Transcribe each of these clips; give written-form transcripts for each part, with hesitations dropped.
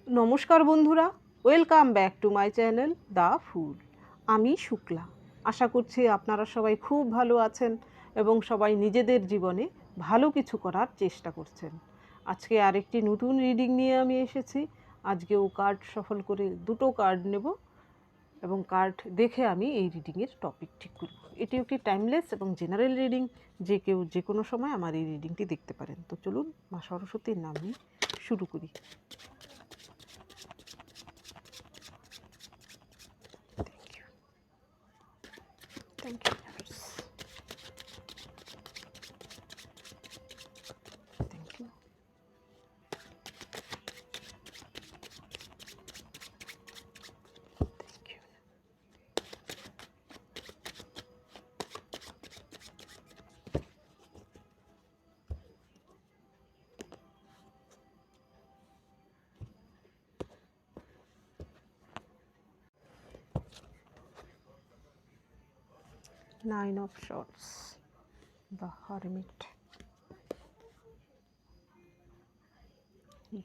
নমস্কার বন্ধুরা, welcome back to my channel the ফুল। আমি শুক্লা। আশা করছি আপনারা সবাই খুব ভালো আছেন এবং সবাই নিজেদের জীবনে ভালো কিছু করার চেষ্টা করছেন। আজকে আরেকটি নতুন রিডিং নিয়ে আমি এসেছি। আজকেও কার্ড সফল করে দুটো কার্ড নেব এবং কার্ড দেখে আমি এই রিডিংয়ের টপিক ঠিক করব। এটি একটি টাইমলেস এবং জেনারেল রিডিং, যে কেউ যে কোনো সময় আমার এই রিডিংটি দেখতে পারেন। তো চলুন মা সরস্বতীর নাম নিয়ে শুরু করি। Thank you. Thank you. Thank you. 9 of Swords, the Hermit,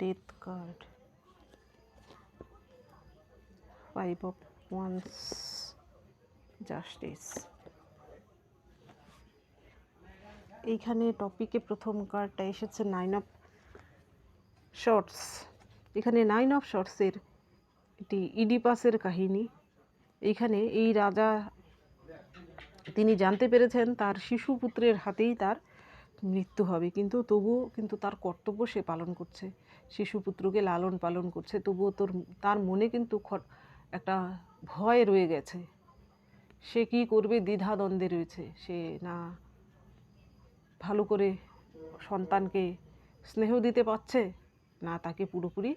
Death card, 5 of Wands, Justice. এইখানে টপিকে প্রথম কার্ডটা এসেছে 9 of Swords। এখানে 9 of Swords-এর এটি ইডিপাসের কাহিনী। এইখানে এই রাজা তিনি জানতে পেরেছেন তার শিশুপুত্রের হাতেই তার মৃত্যু হবে, কিন্তু তবুও কিন্তু তার কর্তব্য সে পালন করছে, শিশুপুত্রকে লালন পালন করছে। তবুও তার মনে কিন্তু একটা ভয় রয়ে গেছে। সে কি করবে দ্বিধাদ্বন্দ্বে রয়েছে। সে না ভালো করে সন্তানকে স্নেহ দিতে পারছে, না তাকে পুরোপুরি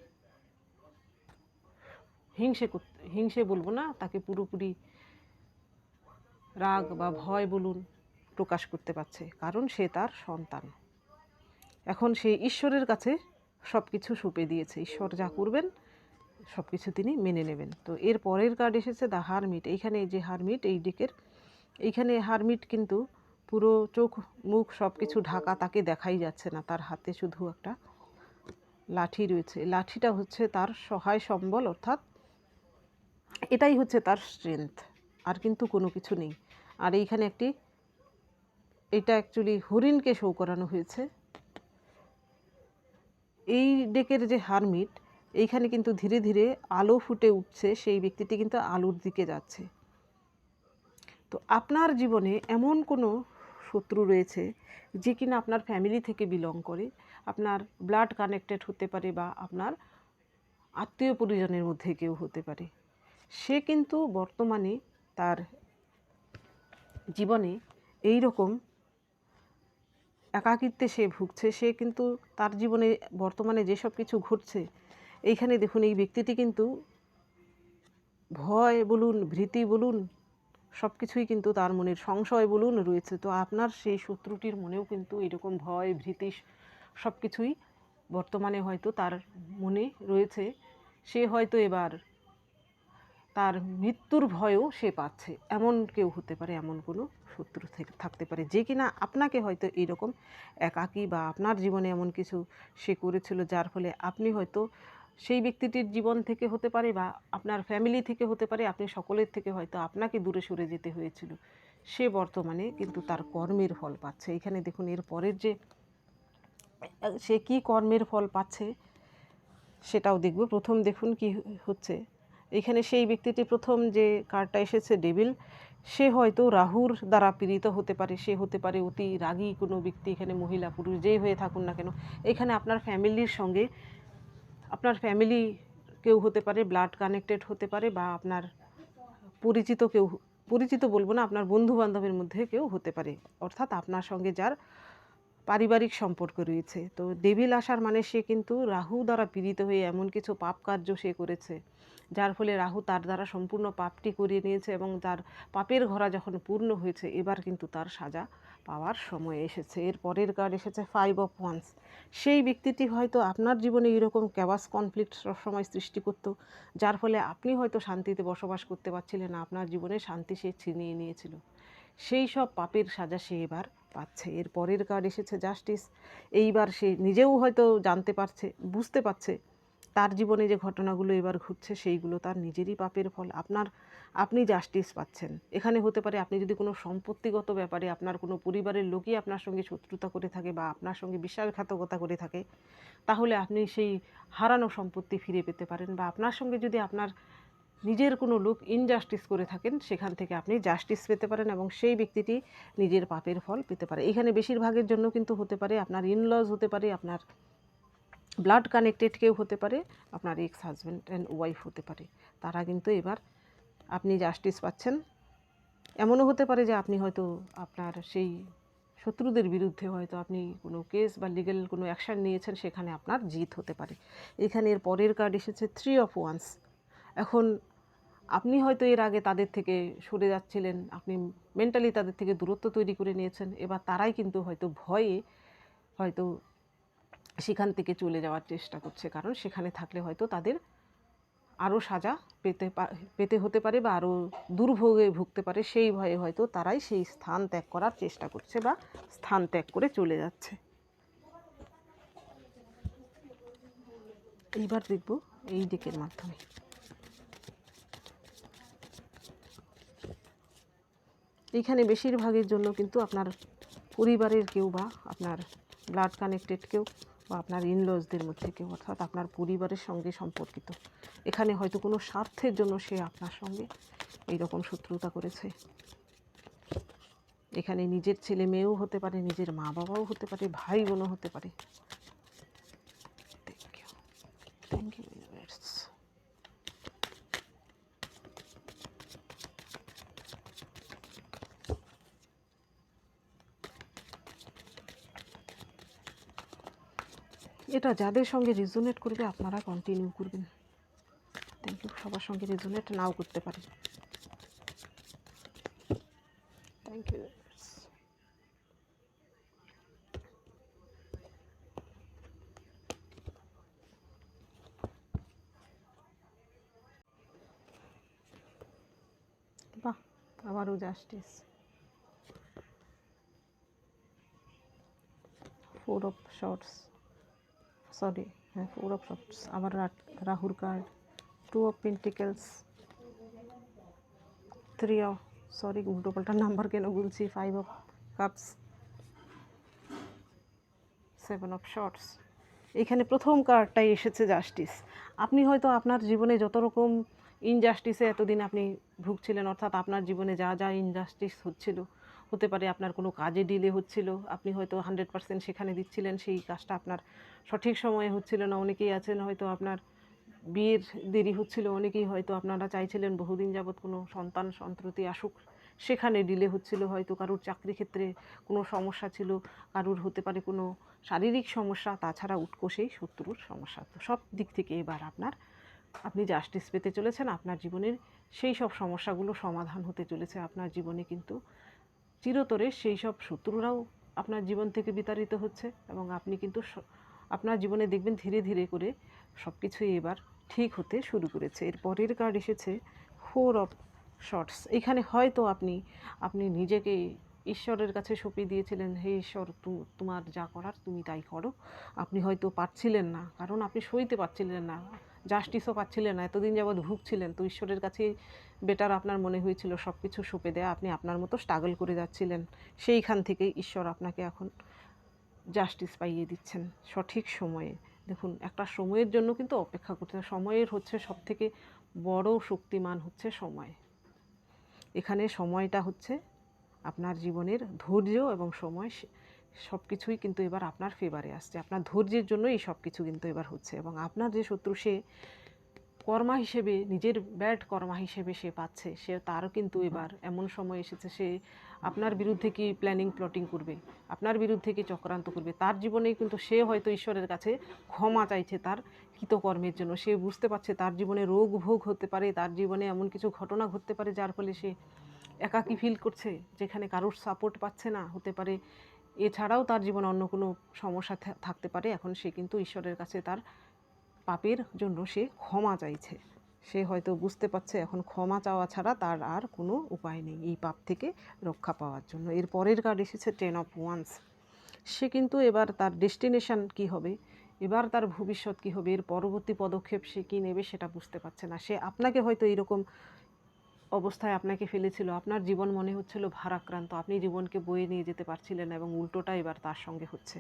হিংসে বলবো না, তাকে পুরোপুরি রাগ বা ভয় বলুন প্রকাশ করতে পারছে, কারণ সে তার সন্তান। এখন সে ঈশ্বরের কাছে সব কিছু সঁপে দিয়েছে। ঈশ্বর যা করবেন সব কিছু তিনি মেনে নেবেন। তো এর পরের কার্ড এসেছে দ্য হারমিট। এইখানে যে হারমিট, এই ডেকের এইখানে হারমিট কিন্তু পুরো চোখ মুখ সব কিছু ঢাকা, তাকে দেখাই যাচ্ছে না। তার হাতে শুধু একটা লাঠি রয়েছে। লাঠিটা হচ্ছে তার সহায় সম্বল, অর্থাৎ এটাই হচ্ছে তার স্ট্রেংথ, আর কিন্তু কোনো কিছু নেই। আর এইখানে এটা অ্যাকচুয়ালি হরিণকে শো করানো হয়েছে। এই ডেকের যে হারমিট, এইখানে কিন্তু ধীরে ধীরে আলো ফুটে উঠছে, সেই ব্যক্তিটি কিন্তু আলোর দিকে যাচ্ছে। তো আপনার জীবনে এমন কোনো শত্রু রয়েছে যে কিনা আপনার ফ্যামিলি থেকে বিলং করে, আপনার ব্লাড কানেক্টেড হতে পারে বা আপনার আত্মীয় পরিজনের মধ্যে কেউ হতে পারে। সে কিন্তু বর্তমানে তার জীবনে এই রকম একাকিত্বে সে ভুগছে। সে কিন্তু তার জীবনে বর্তমানে যেসব কিছু ঘটছে, এইখানে দেখুন এই ব্যক্তিটি কিন্তু ভয় বলুন, ভীতি বলুন, সব কিছুই কিন্তু তার মনের সংশয় বলুন রয়েছে। তো আপনার সেই শত্রুটির মনেও কিন্তু এরকম ভয়, ভীতি সব কিছুই বর্তমানে হয়তো তার মনে রয়েছে। সে হয়তো এবার তার মৃত্যুর ভয়ও সে পাচ্ছে। এমন কেউ হতে পারে, এমন কোনো শত্রু থাকতে পারে যে কিনা আপনাকে হয়তো এইরকম একাকী, বা আপনার জীবনে এমন কিছু সে করেছিল যার ফলে আপনি হয়তো সেই ব্যক্তিটির জীবন থেকে হতে পারে বা আপনার ফ্যামিলি থেকে হতে পারে, আপনি সকলের থেকে হয়তো আপনাকে দূরে সরে যেতে হয়েছিল। সে বর্তমানে কিন্তু তার কর্মের ফল পাচ্ছে। এখানে দেখুন এর পরের যে সে কি কর্মের ফল পাচ্ছে সেটাও দেখব। প্রথম দেখুন কি হচ্ছে। এখানে সেই ব্যক্তিটি প্রথম যে কার্ডটা এসেছে ডেভিল, সে হয়তো রাহুর দ্বারা পীড়িত হতে পারে। সে হতে পারে অতি রাগী কোনো ব্যক্তি, এখানে মহিলা পুরুষ যেই হয়ে থাকুন না কেন। এখানে আপনার ফ্যামিলির সঙ্গে, আপনার ফ্যামিলি কেউ হতে পারে, ব্লাড কানেক্টেড হতে পারে, বা আপনার পরিচিত কেউ, পরিচিত বলবো না, আপনার বন্ধু বান্ধবের মধ্যে কেউ হতে পারে, অর্থাৎ আপনার সঙ্গে যার পারিবারিক সম্পর্ক রয়েছে। তো ডেভিল আসার মানে সে কিন্তু রাহু দ্বারা পীড়িত হয়ে এমন কিছু পাপ কার্য সে করেছে, যার ফলে রাহু তার দ্বারা সম্পূর্ণ পাপটি করিয়ে নিয়েছে এবং তার পাপের ঘোড়া যখন পূর্ণ হয়েছে, এবার কিন্তু তার সাজা পাওয়ার সময় এসেছে। এর পরের কার্ড এসেছে 5 of Wands। সেই ব্যক্তিটি হয়তো আপনার জীবনে এইরকম ক্যাওয়াস কনফ্লিক্ট সবসময় সৃষ্টি করতো, যার ফলে আপনি হয়তো শান্তিতে বসবাস করতে পারছিলেন না, আপনার জীবনে শান্তি সে ছিনিয়ে নিয়েছিল। সেই সব পাপের সাজা সে এবার পাচ্ছে। এর পরের কার্ড এসেছে জাস্টিস। এইবার সে নিজেও হয়তো জানতে পারছে, বুঝতে পারছে তার জীবনে যে ঘটনাগুলো এবার ঘটছে সেইগুলো তার নিজেরই পাপের ফল। আপনি জাস্টিস পাচ্ছেন। এখানে হতে পারে আপনি যদি কোনো সম্পত্তিগত ব্যাপারে আপনার কোনো পরিবারের লোকই আপনার সঙ্গে শত্রুতা করে থাকে বা আপনার সঙ্গে বিশ্বাসঘাতকতা করে থাকে, তাহলে আপনি সেই হারানো সম্পত্তি ফিরে পেতে পারেন। বা আপনার সঙ্গে যদি আপনার নিজের কোনো লোক ইনজাস্টিস করে থাকেন, সেখান থেকে আপনি জাস্টিস পেতে পারেন এবং সেই ব্যক্তিটি নিজের পাপের ফল পেতে পারে। এখানে বেশিরভাগের জন্য কিন্তু হতে পারে আপনার ইনলজ হতে পারে, আপনার ব্লাড কানেক্টেড কেউ হতে পারে, আপনার এক্স হাজব্যান্ড অ্যান্ড ওয়াইফ হতে পারে। তারা কিন্তু এবার আপনি জাস্টিস পাচ্ছেন। এমনও হতে পারে যে আপনি হয়তো আপনার সেই শত্রুদের বিরুদ্ধে হয়তো আপনি কোনো কেস বা লিগ্যাল কোনো অ্যাকশান নিয়েছেন, সেখানে আপনার জিত হতে পারে। এখানে এর পরের কার্ড এসেছে 3 অফ ওয়ান্স। এখন আপনি হয়তো এর আগে তাদের থেকে সরে যাচ্ছিলেন, আপনি মেন্টালি তাদের থেকে দূরত্ব তৈরি করে নিয়েছেন। এবার তারাই কিন্তু হয়তো ভয়ে হয়তো সেখান থেকে চলে যাওয়ার চেষ্টা করছে, কারণ সেখানে থাকলে হয়তো তাদের আরও সাজা পেতে হতে পারে বা আরও দুর্ভোগে ভুগতে পারে। সেই ভয়ে হয়তো তারাই সেই স্থান ত্যাগ করার চেষ্টা করছে বা স্থান ত্যাগ করে চলে যাচ্ছে। এইবার দেখব এই দিকের মাধ্যমে। এইখানে বেশিরভাগের জন্য কিন্তু আপনার পরিবারের কেউ বা আপনার ব্লাড কানেক্টেড কেউ বা আপনার ইনলজদের মধ্যে কেউ, অর্থাৎ আপনার পরিবারের সঙ্গে সম্পর্কিত। এখানে হয়তো কোনো স্বার্থের জন্য সে আপনার সঙ্গে এইরকম শত্রুতা করেছে। এখানে নিজের ছেলে মেয়েও হতে পারে, নিজের মা বাবাও হতে পারে, ভাই বোনও হতে পারে। Thank you universe. এটা যাদের সঙ্গে রেজোনেট করবে আপনারা কন্টিনিউ করবেন। Thank you. সবার সঙ্গে রেজোনেট নাও করতে পারে। Thank you. বাহ, আবারও জাস্টিস। 4 অফ শর্টস, সরি হ্যাঁ 4 অফ শর্টস। আবার রাহুর card 2 of pentacles, 3 of, sorry উল্টো পাল্টা নাম্বার কেন বলছি, 5 অফ কাপস, 7 অফ শর্টস। এখানে প্রথম কার্ডটাই এসেছে জাস্টিস। আপনি হয়তো আপনার জীবনে যত রকম ইনজাস্টিসে এতদিন আপনি ভুগছিলেন, অর্থাৎ আপনার জীবনে যা যা ইনজাস্টিস হচ্ছিল, হতে পারে আপনার কোনো কাজে ডিলে হচ্ছিল, আপনি হয়তো 100% সেখানে দিচ্ছিলেন, সেই কাজটা আপনার সঠিক সময়ে হচ্ছিল না। অনেকেই আছেন হয়তো আপনার বিয়ের দেরি হচ্ছিল, অনেকেই হয়তো আপনারা চাইছিলেন বহুদিন যাবৎ কোনো সন্তান সন্ততি আসুক, সেখানে ডিলে হচ্ছিল। হয়তো কারুর চাকরি ক্ষেত্রে কোনো সমস্যা ছিল, কারুর হতে পারে কোনো শারীরিক সমস্যা, তাছাড়া উৎকোষেই শত্রুর সমস্যা। তো সব দিক থেকে এবার আপনি জাস্টিস পেতে চলেছেন। আপনার জীবনের সেই সব সমস্যাগুলো সমাধান হতে চলেছে। আপনার জীবনে কিন্তু চিরতরে সেই সব শত্রুরাও আপনার জীবন থেকে বিতাড়িত হচ্ছে এবং আপনি কিন্তু আপনার জীবনে দেখবেন ধীরে ধীরে করে সব কিছুই এবার ঠিক হতে শুরু করেছে। এর পরের কার্ড এসেছে 4 অফ শর্টস। এখানে হয়তো আপনি নিজেকে ঈশ্বরের কাছে সঁপে দিয়েছিলেন, হে ঈশ্বর তোমার যা করার তুমি তাই করো। আপনি হয়তো পারছিলেন না, কারণ আপনি সইতে পারছিলেন না, জাস্টিসও পাচ্ছিলেন না, এতদিন যাবৎ ভুগছিলেন। তো ঈশ্বরের কাছে বেটার আপনার মনে হয়েছিল সব কিছু সঁপে দেয়া। আপনি আপনার মতো স্ট্রাগল করে যাচ্ছিলেন, সেইখান থেকেই ঈশ্বর আপনাকে এখন জাস্টিস পাইয়ে দিচ্ছেন সঠিক সময়ে। দেখুন, একটা সময়ের জন্য কিন্তু অপেক্ষা করতে হয়। সময়ের হচ্ছে সবথেকে বড় শক্তিমান হচ্ছে সময়। এখানে সময়টা হচ্ছে আপনার জীবনের ধৈর্য এবং সময়, সব কিছুই কিন্তু এবার আপনার ফেভারে আসছে। আপনার ধৈর্যের জন্য এই সব কিছু কিন্তু এবার হচ্ছে। এবং আপনার যে শত্রু, সে কর্মা হিসেবে, নিজের ব্যাড কর্মা হিসেবে সে পাচ্ছে, সে তারও কিন্তু এবার এমন সময় এসেছে, সে আপনার বিরুদ্ধে কি প্ল্যানিং প্লটিং করবে, আপনার বিরুদ্ধে কি চক্রান্ত করবে। তার জীবনেই কিন্তু সে হয়তো ঈশ্বরের কাছে ক্ষমা চাইছে তার কৃতকর্মের জন্য। সে বুঝতে পারছে তার জীবনে রোগ ভোগ হতে পারে, তার জীবনে এমন কিছু ঘটনা ঘটতে পারে যার ফলে সে একাকী ফিল করছে, যেখানে কারোর সাপোর্ট পাচ্ছে না, হতে পারে এছাড়াও তার জীবনে অন্য কোনো সমস্যা থাকতে পারে। এখন সে কিন্তু ঈশ্বরের কাছে তার পাপের জন্য সে ক্ষমা চাইছে। সে হয়তো বুঝতে পারছে এখন ক্ষমা চাওয়া ছাড়া তার আর কোনো উপায় নেই এই পাপ থেকে রক্ষা পাওয়ার জন্য। এর পরের কার্ড এসেছে 10 অফ ওয়ান্স। সে কিন্তু এবার তার ডেস্টিনেশন কি হবে, এবার তার ভবিষ্যৎ কী হবে, এর পরবর্তী পদক্ষেপ সে কী নেবে সেটা বুঝতে পারছে না। সে আপনাকে হয়তো এইরকম অবস্থায় আপনাকে ফেলেছিল, আপনার জীবন মনে হচ্ছিল ভারাক্রান্ত, আপনি জীবনকে বয়ে নিয়ে যেতে পারছিলেন, এবং উল্টোটা এবার তার সঙ্গে হচ্ছে।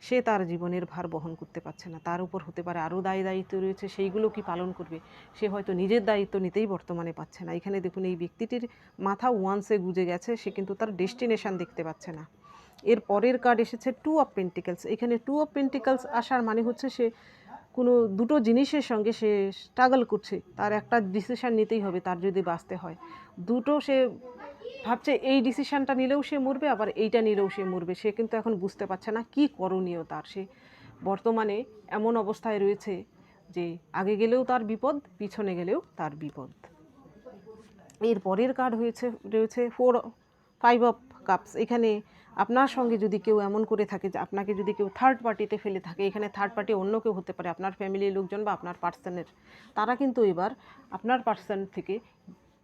সে তার জীবনের ভার বহন করতে পারছে না, তার উপর হতে পারে আরও দায়িত্ব রয়েছে, সেইগুলো কি পালন করবে, সে হয়তো নিজের দায়িত্ব নিতেই বর্তমানে পাচ্ছে না। এখানে দেখুন এই ব্যক্তিটির মাথা ওয়ান্সে গুজে গেছে, সে কিন্তু তার ডেস্টিনেশন দেখতে পাচ্ছে না। এর পরের কার্ড এসেছে 2 অফ পেন্টিকলস। এখানে 2 অফ পেন্টিকলস আসার মানে হচ্ছে সে কোনো দুটো জিনিসের সঙ্গে সে স্ট্রাগল করছে, তার একটা ডিসিশান নিতেই হবে তার যদি বাঁচতে হয়। দুটো সে ভাবছে এই ডিসিশানটা নিলেও সে মরবে, আবার এইটা নিলেও সে মরবে। সে কিন্তু এখন বুঝতে পারছে না কী করণীয় তার। সে বর্তমানে এমন অবস্থায় রয়েছে যে আগে গেলেও তার বিপদ, পিছনে গেলেও তার বিপদ। এর পরের কার্ড রয়েছে 5 অফ কাপস। এখানে আপনার সঙ্গে যদি কেউ এমন করে থাকে যে আপনাকে যদি কেউ থার্ড পার্টিতে ফেলে থাকে, এখানে থার্ড পার্টি অন্য কেউ হতে পারে, আপনার ফ্যামিলির লোকজন বা আপনার পার্সনের, তারা কিন্তু এবার আপনার পার্সন থেকে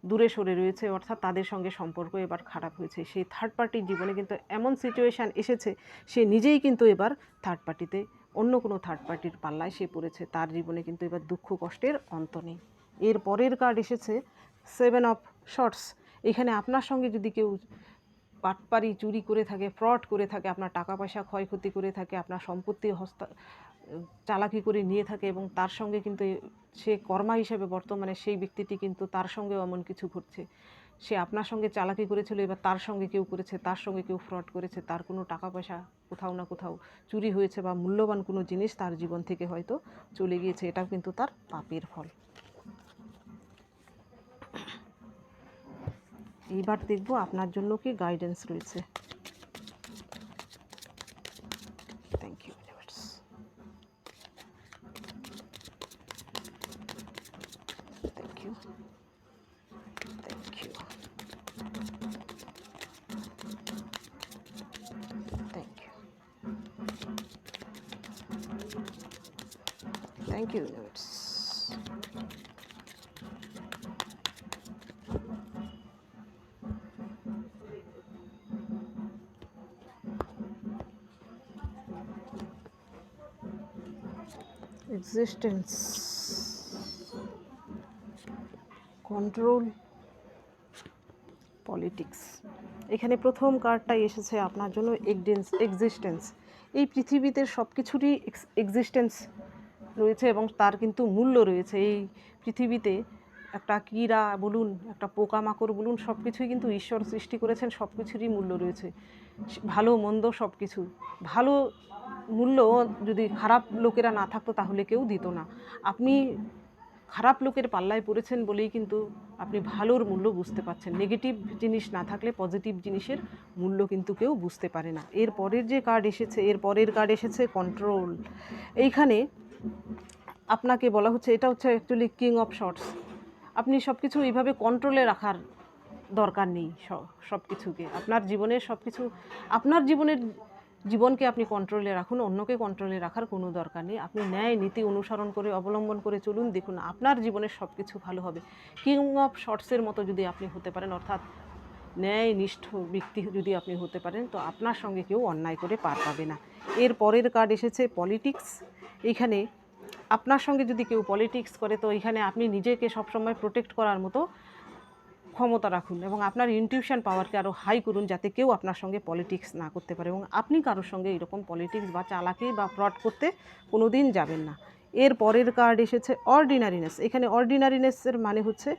দূরে সরে রয়েছে, অর্থাৎ তাদের সঙ্গে সম্পর্ক এবার খারাপ হয়েছে। সেই থার্ড পার্টির জীবনে কিন্তু এমন সিচুয়েশান এসেছে, সে নিজেই কিন্তু এবার থার্ড পার্টিতে, অন্য কোনো থার্ড পার্টির পাল্লায় সে পড়েছে। তার জীবনে কিন্তু এবার দুঃখ কষ্টের অন্ত নেই। এর পরের কার্ড এসেছে 7 অফ শর্টস। এখানে আপনার সঙ্গে যদি কেউ পাটপারি, চুরি করে থাকে, ফ্রড করে থাকে, আপনার টাকা পয়সা ক্ষয়ক্ষতি করে থাকে, আপনার সম্পত্তি চালাকি করে নিয়ে থাকে, এবং তার সঙ্গে কিন্তু সে কর্মা হিসেবে বর্তমানে সেই ব্যক্তিটি কিন্তু তার সঙ্গেও এমন কিছু ঘটছে। সে আপনার সঙ্গে চালাকি করেছিল, এবার তার সঙ্গে কেউ করেছে, তার সঙ্গে কেউ ফ্রড করেছে, তার কোনো টাকা পয়সা কোথাও না কোথাও চুরি হয়েছে, বা মূল্যবান কোনো জিনিস তার জীবন থেকে হয়তো চলে গিয়েছে। এটাও কিন্তু তার পাপের ফল। এইবার দেখব আপনার জন্য কি গাইডেন্স রয়েছে। Thank you universe. Thank you, thank you, thank you, thank you universe. Existence, control, politics. এখানে প্রথম কার্ডটাই এসেছে আপনার জন্য এক্সিস্টেন্স। এই পৃথিবীতে সব কিছুরই এক্সিস্টেন্স রয়েছে, এবং তার কিন্তু মূল্য রয়েছে। এই পৃথিবীতে একটা কীড়া বলুন, একটা পোকামাকড় বলুন, সব কিছুই কিন্তু ঈশ্বর সৃষ্টি করেছেন, সব কিছুরই মূল্য রয়েছে। ভালো মন্দ সব কিছু। ভালো মূল্য যদি খারাপ লোকেরা না থাকতো তাহলে কেউ দিত না। আপনি খারাপ লোকের পাল্লায় পড়েছেন বলেই কিন্তু আপনি ভালোর মূল্য বুঝতে পারছেন। নেগেটিভ জিনিস না থাকলে পজিটিভ জিনিসের মূল্য কিন্তু কেউ বুঝতে পারে না। এর পরের যে কার্ড এসেছে, এর পরের কার্ড এসেছে কন্ট্রোল। এইখানে আপনাকে বলা হচ্ছে, এটা হচ্ছে অ্যাকচুয়ালি কিং অফ শর্টস। আপনি সব কিছু এইভাবে কন্ট্রোলে রাখার দরকার নেই। সব কিছুকে আপনার জীবনের সব কিছু, আপনার জীবনকে আপনি কন্ট্রোলে রাখুন, অন্যকে কন্ট্রোলে রাখার কোনো দরকার নেই। আপনি ন্যায় নীতি অনুসরণ করে অবলম্বন করে চলুন, দেখুন আপনার জীবনের সব কিছু ভালো হবে। কিং অফ শর্টসের মতো যদি আপনি হতে পারেন, অর্থাৎ ন্যায়নিষ্ঠ ব্যক্তি যদি আপনি হতে পারেন, তো আপনার সঙ্গে কেউ অন্যায় করে পার পাবে না। এর পরের কার্ড এসেছে পলিটিক্স। এইখানে আপনার সঙ্গে যদি কেউ পলিটিক্স করে, তো এইখানে আপনি নিজেকে সবসময় প্রোটেক্ট করার মতো ক্ষমতা রাখুন, এবং আপনার ইনটিউশন পাওয়ারকে আরও হাই করুন, যাতে কেউ আপনার সঙ্গে পলিটিক্স না করতে পারে, এবং আপনি কারোর সঙ্গে এরকম পলিটিক্স বা চালাকি বা ফ্রড করতে কোনো দিন যাবেন না। এর পরের কার্ড এসেছে অর্ডিনারিনেস। এখানে অর্ডিনারিনেসের মানে হচ্ছে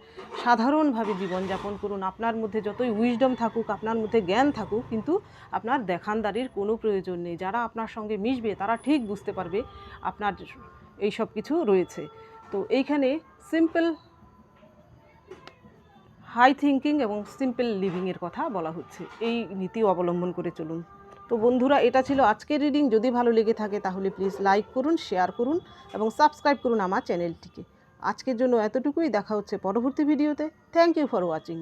সাধারণভাবে জীবনযাপন করুন। আপনার মধ্যে যতই উইজডম থাকুক, আপনার মধ্যে জ্ঞান থাকুক, কিন্তু আপনার দেখানদারির কোনো প্রয়োজন নেই। যারা আপনার সঙ্গে মিশবে তারা ঠিক বুঝতে পারবে আপনার এই সব কিছু রয়েছে। তো এইখানে সিম্পল হাই থিঙ্কিং এবং সিম্পল লিভিংয়ের কথা বলা হচ্ছে। এই নীতি অবলম্বন করে চলুন। তো বন্ধুরা, এটা ছিল আজকের রিডিং। যদি ভালো লেগে থাকে তাহলে প্লিজ লাইক করুন, শেয়ার করুন এবং সাবস্ক্রাইব করুন আমার চ্যানেলটিকে। আজকের জন্য এতটুকুই। দেখা হচ্ছে পরবর্তী ভিডিওতে। Thank you for watching.